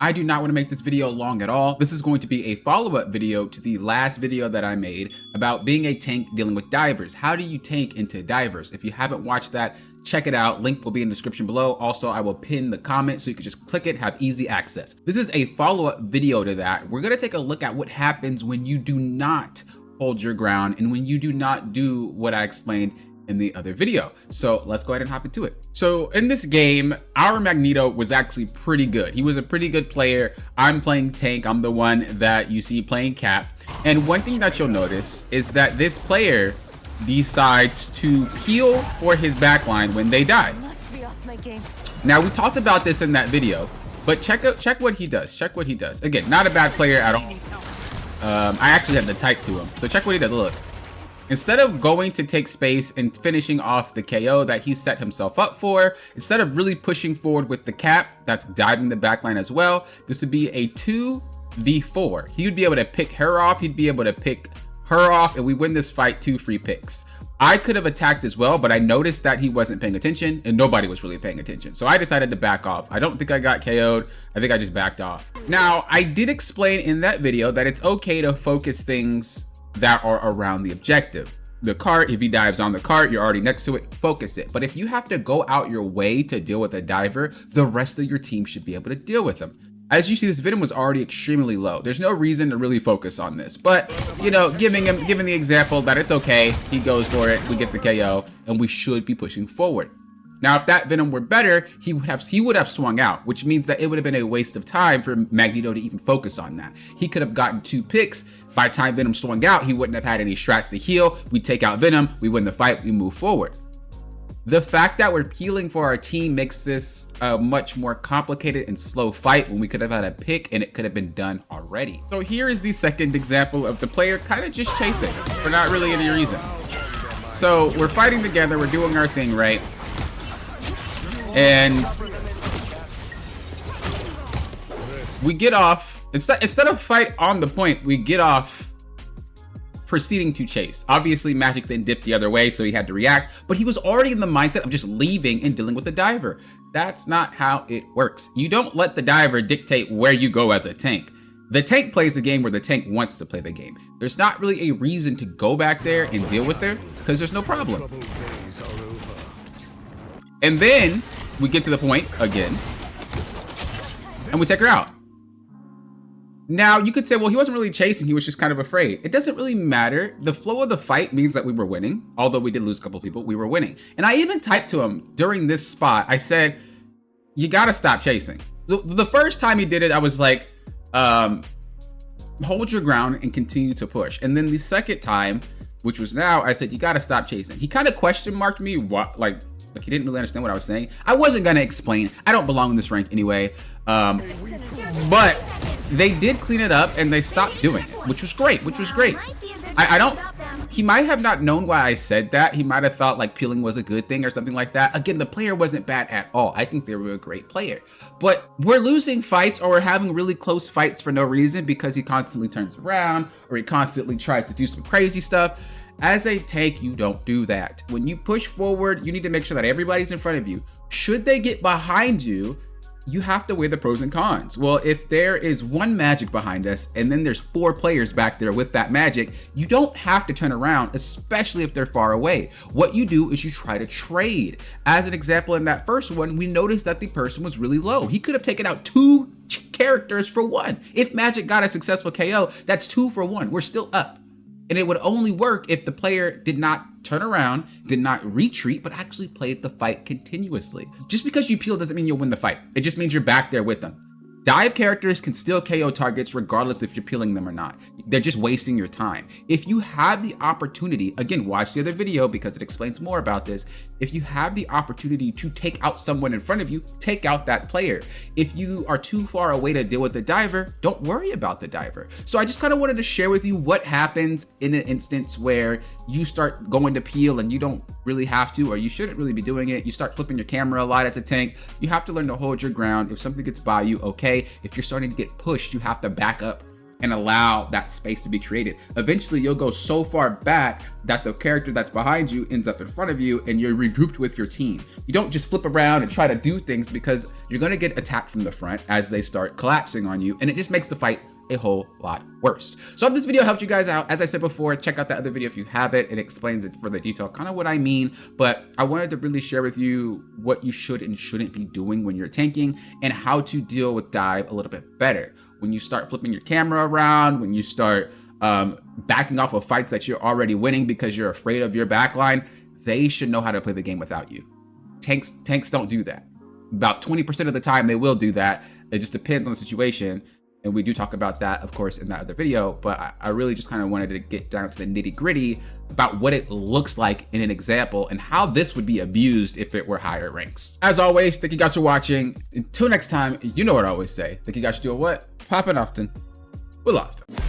I do not want to make this video long at all. This is going to be a follow-up video to the last video that I made about being a tank dealing with divers. How do you tank into divers? If you haven't watched that, check it out. Link will be in the description below. Also, I will pin the comment so you can just click it, have easy access. This is a follow-up video to that. We're going to take a look at what happens when you do not hold your ground and when you do not do what I explained in the other video. So let's go ahead and hop into it. So in this game, our Magneto was actually pretty good. He was a pretty good player. I'm playing tank. I'm the one that you see playing cap. And one thing that you'll notice is that this player decides to peel for his backline when they die. Now we talked about this in that video, but check what he does. Check what he does. Again, not a bad player at all. I actually had to type to him. So check what he does. Look. Instead of going to take space and finishing off the KO that he set himself up for, instead of really pushing forward with the cap, that's diving the backline as well, this would be a 2v4. He would be able to pick her off, he'd be able to pick her off, and we win this fight 2 free picks. I could have attacked as well, but I noticed that he wasn't paying attention and nobody was really paying attention. So I decided to back off. I don't think I got KO'd. I think I just backed off. Now, I did explain in that video that it's okay to focus things that are around the objective. The cart, if he dives on the cart, you're already next to it, focus it. But if you have to go out your way to deal with a diver, the rest of your team should be able to deal with them. As you see, this Venom was already extremely low. There's no reason to really focus on this, but you know, giving the example that it's okay, he goes for it, we get the KO, and we should be pushing forward. Now, if that Venom were better, he would have swung out, which means that it would have been a waste of time for Magneto to even focus on that. He could have gotten 2 picks. By the time Venom swung out, he wouldn't have had any strats to heal. We take out Venom, we win the fight, we move forward. The fact that we're peeling for our team makes this a much more complicated and slow fight when we could have had a pick and it could have been done already. So here is the second example of the player kind of just chasing for not really any reason. So we're fighting together, we're doing our thing, right? And we get off, instead of fight on the point, we get off proceeding to chase. Obviously, Magic then dipped the other way, so he had to react, but he was already in the mindset of just leaving and dealing with the diver. That's not how it works. You don't let the diver dictate where you go as a tank. The tank plays the game where the tank wants to play the game. There's not really a reason to go back there and deal with her because there's no problem. And then we get to the point again and we take her out. Now you could say, well, he wasn't really chasing, he was just kind of afraid. It doesn't really matter. The flow of the fight means that we were winning. Although we did lose a couple of people, we were winning. And I even typed to him during this spot, I said, you gotta stop chasing. The first time he did it, I was like, hold your ground and continue to push. And then the second time, which was now, I said, you gotta stop chasing. He kind of question marked me, what, like he didn't really understand what I was saying. I wasn't gonna explain. I don't belong in this rank anyway. But they did clean it up and they stopped doing it, which was great, he might have not known why I said that. He might have thought like peeling was a good thing or something like that. Again, the player wasn't bad at all. I think they were a great player, but we're losing fights or we're having really close fights for no reason because he constantly turns around or he constantly tries to do some crazy stuff. As a tank, you don't do that. When you push forward, you need to make sure that everybody's in front of you. Should they get behind you, you have to weigh the pros and cons. Well, if there is 1 magic behind us and then there's 4 players back there with that magic, you don't have to turn around, especially if they're far away. What you do is you try to trade. As an example, in that first one, we noticed that the person was really low. He could have taken out 2 characters for 1. If Magic got a successful KO, that's 2 for 1. We're still up. And it would only work if the player did not turn around, did not retreat, but actually played the fight continuously. Just because you peel doesn't mean you'll win the fight. It just means you're back there with them. Dive characters can still KO targets regardless if you're peeling them or not. They're just wasting your time. If you have the opportunity, again, watch the other video because it explains more about this. If you have the opportunity to take out someone in front of you, take out that player. If you are too far away to deal with the diver, don't worry about the diver. So I just kind of wanted to share with you what happens in an instance where you start going to peel and you don't really have to, or you shouldn't really be doing it. You start flipping your camera a lot as a tank. You have to learn to hold your ground. If something gets by you, okay. If you're starting to get pushed, you have to back up and allow that space to be created. Eventually, you'll go so far back that the character that's behind you ends up in front of you and you're regrouped with your team. You don't just flip around and try to do things because you're gonna get attacked from the front as they start collapsing on you, and it just makes the fight a whole lot worse. So I hope this video helped you guys out. As I said before, check out that other video if you have it. It explains it further detail, kind of what I mean, but I wanted to really share with you what you should and shouldn't be doing when you're tanking and how to deal with dive a little bit better. When you start flipping your camera around, when you start backing off of fights that you're already winning because you're afraid of your backline, they should know how to play the game without you. Tanks don't do that. About 20% of the time they will do that. It just depends on the situation. And we do talk about that, of course, in that other video, but I really just kind of wanted to get down to the nitty gritty about what it looks like in an example and how this would be abused if it were higher ranks. As always, thank you guys for watching. Until next time, you know what I always say. Think you guys should do a what? Poppin' often. We'll often.